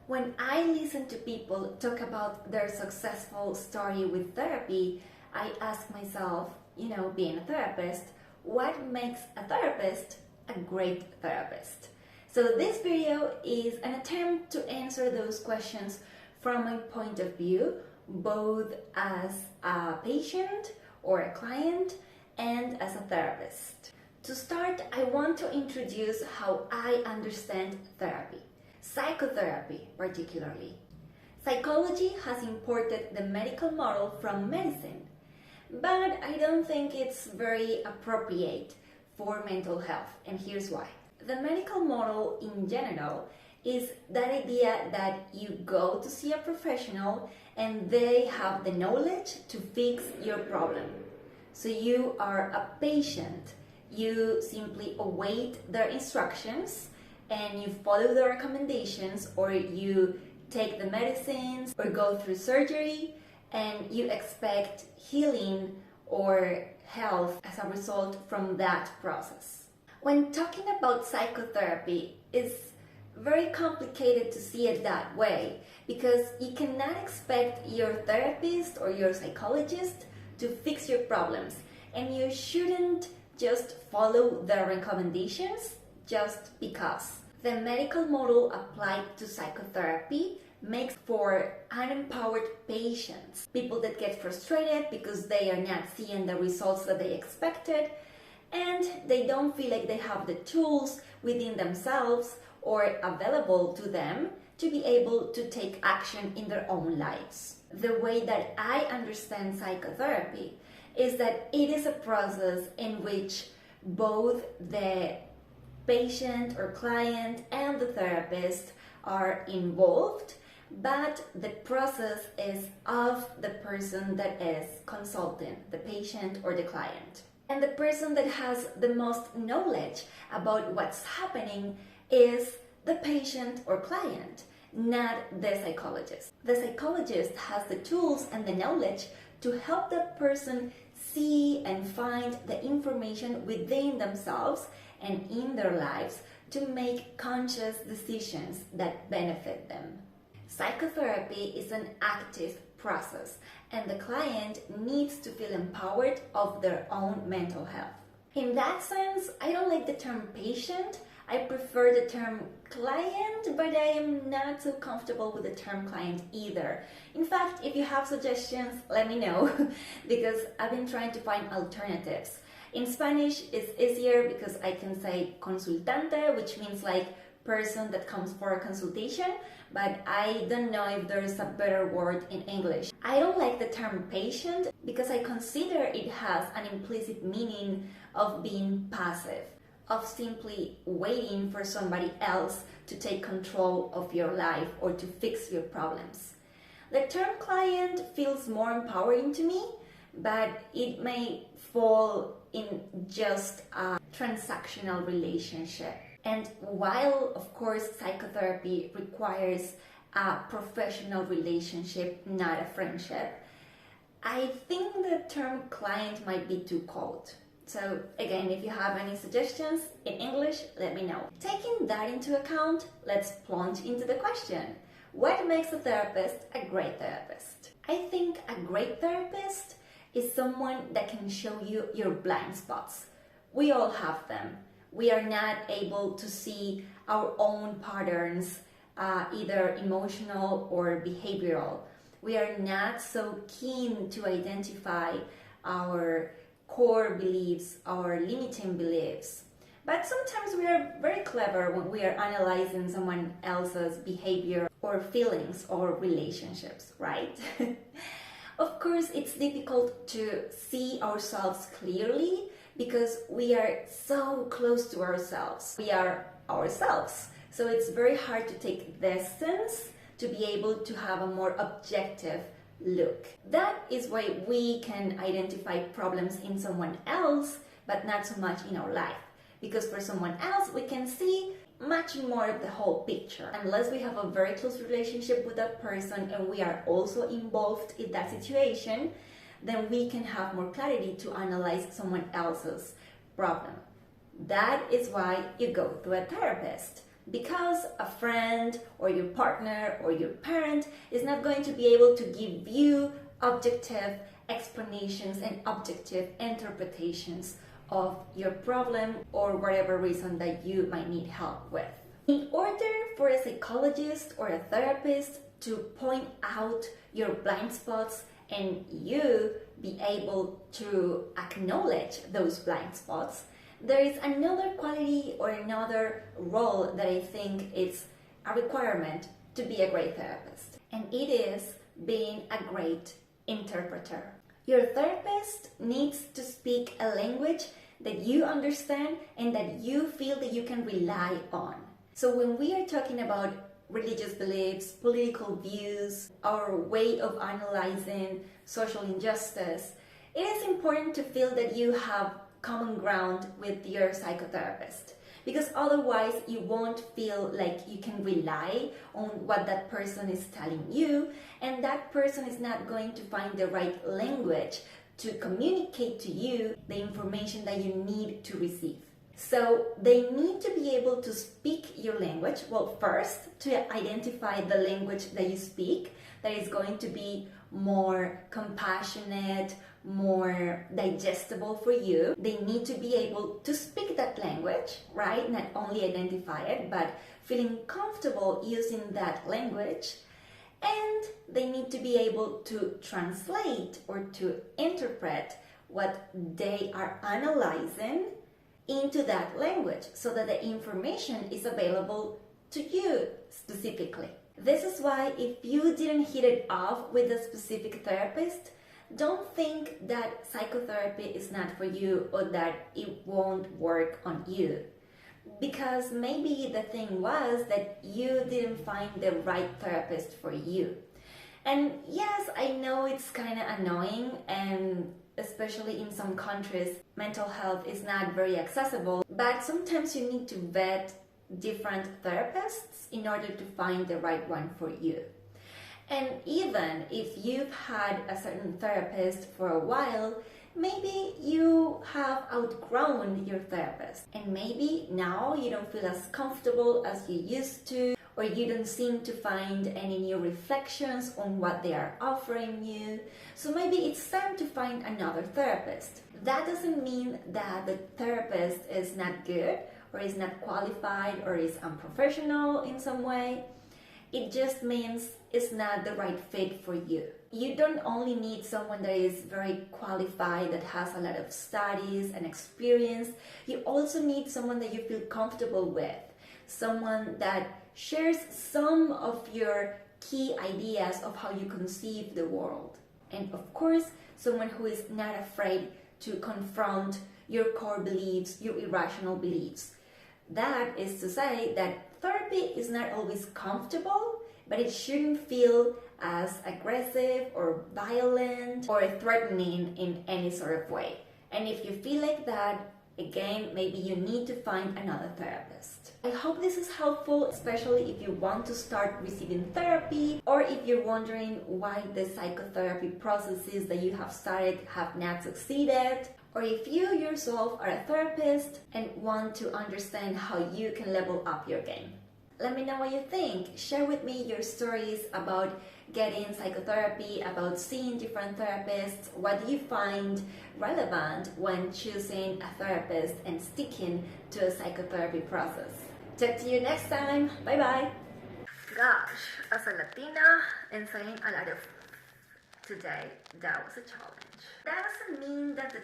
When I listen to people talk about their successful story with therapy, I ask myself, being a therapist, what makes a therapist a great therapist? So this video is an attempt to answer those questions from my point of view, both as a patient or a client and as a therapist. To start, I want to introduce how I understand therapy, psychotherapy particularly. Psychology has imported the medical model from medicine, but I don't think it's very appropriate for mental health, and here's why. The medical model in general is that idea that you go to see a professional and they have the knowledge to fix your problem. So you are a patient, you simply await their instructions and you follow the recommendations, or you take the medicines or go through surgery and you expect healing or health as a result from that process. When talking about psychotherapy, it's very complicated to see it that way because you cannot expect your therapist or your psychologist to fix your problems, and you shouldn't just follow their recommendations just because. The medical model applied to psychotherapy makes for unempowered patients, people that get frustrated because they are not seeing the results that they expected, and they don't feel like they have the tools within themselves or available to them to be able to take action in their own lives. The way that I understand psychotherapy is that it is a process in which both the patient or client and the therapist are involved, but the process is of the person that is consulting, the patient or the client. And the person that has the most knowledge about what's happening is the patient or client, not the psychologist. The psychologist has the tools and the knowledge to help that person see and find the information within themselves and in their lives to make conscious decisions that benefit them. Psychotherapy is an active process, and the client needs to feel empowered of their own mental health. In that sense, I don't like the term patient. I prefer the term client, but I am not so comfortable with the term client either. In fact, if you have suggestions, let me know because I've been trying to find alternatives. In Spanish, it's easier because I can say consultante, which means like person that comes for a consultation, but I don't know if there is a better word in English. I don't like the term patient because I consider it has an implicit meaning of being passive, of simply waiting for somebody else to take control of your life or to fix your problems. The term client feels more empowering to me, but it may fall in just a transactional relationship. And while, of course, psychotherapy requires a professional relationship, not a friendship, I think the term client might be too cold. So again, if you have any suggestions in English, let me know. Taking that into account, let's plunge into the question. What makes a therapist a great therapist? I think a great therapist is someone that can show you your blind spots. We all have them. We are not able to see our own patterns, either emotional or behavioral. We are not so keen to identify our core beliefs, our limiting beliefs. But sometimes we are very clever when we are analyzing someone else's behavior or feelings or relationships, right? Of course, it's difficult to see ourselves clearly because we are so close to ourselves. We are ourselves. So it's very hard to take distance to be able to have a more objective look. That is why we can identify problems in someone else, but not so much in our life. Because for someone else, we can see much more of the whole picture. Unless we have a very close relationship with that person and we are also involved in that situation, then we can have more clarity to analyze someone else's problem. That is why you go to a therapist. because a friend or your partner or your parent is not going to be able to give you objective explanations and objective interpretations of your problem or whatever reason that you might need help with. In order for a psychologist or a therapist to point out your blind spots and you be able to acknowledge those blind spots, there is another quality or another role that I think is a requirement to be a great therapist, and it is being a great interpreter. Your therapist needs to speak a language that you understand and that you feel that you can rely on. So when we are talking about religious beliefs, political views, our way of analyzing social injustice, it is important to feel that you have common ground with your psychotherapist, because otherwise you won't feel like you can rely on what that person is telling you, and that person is not going to find the right language to communicate to you the information that you need to receive. So they need to be able to speak your language. Well, first, to identify the language that you speak that is going to be more compassionate, more digestible for you. They need to be able to speak that language, right? Not only identify it, but feeling comfortable using that language. And they need to be able to translate or to interpret what they are analyzing into that language so that the information is available to you specifically. This is why if you didn't hit it off with a specific therapist, don't think that psychotherapy is not for you or that it won't work on you. Because maybe the thing was that you didn't find the right therapist for you. And yes, I know it's kind of annoying, and especially in some countries, mental health is not very accessible, but sometimes you need to vet different therapists in order to find the right one for you. And even if you've had a certain therapist for a while, maybe you have outgrown your therapist, and maybe now you don't feel as comfortable as you used to, or you don't seem to find any new reflections on what they are offering you. So maybe it's time to find another therapist. That doesn't mean that the therapist is not good or is not qualified or is unprofessional in some way. It just means it's not the right fit for you. You don't only need someone that is very qualified, that has a lot of studies and experience. You also need someone that you feel comfortable with, someone that shares some of your key ideas of how you conceive the world. And of course, someone who is not afraid to confront your core beliefs, your irrational beliefs. That is to say that therapy is not always comfortable, but it shouldn't feel as aggressive or violent or threatening in any sort of way. And if you feel like that, again, maybe you need to find another therapist. I hope this is helpful, especially if you want to start receiving therapy, or if you're wondering why the psychotherapy processes that you have started have not succeeded, or if you yourself are a therapist and want to understand how you can level up your game. Let me know what you think. Share with me your stories about getting psychotherapy, about seeing different therapists. What do you find relevant when choosing a therapist and sticking to a psychotherapy process? Talk to you next time. Bye bye. Gosh, as a Latina and saying a lot of today, that was a challenge. That doesn't mean that the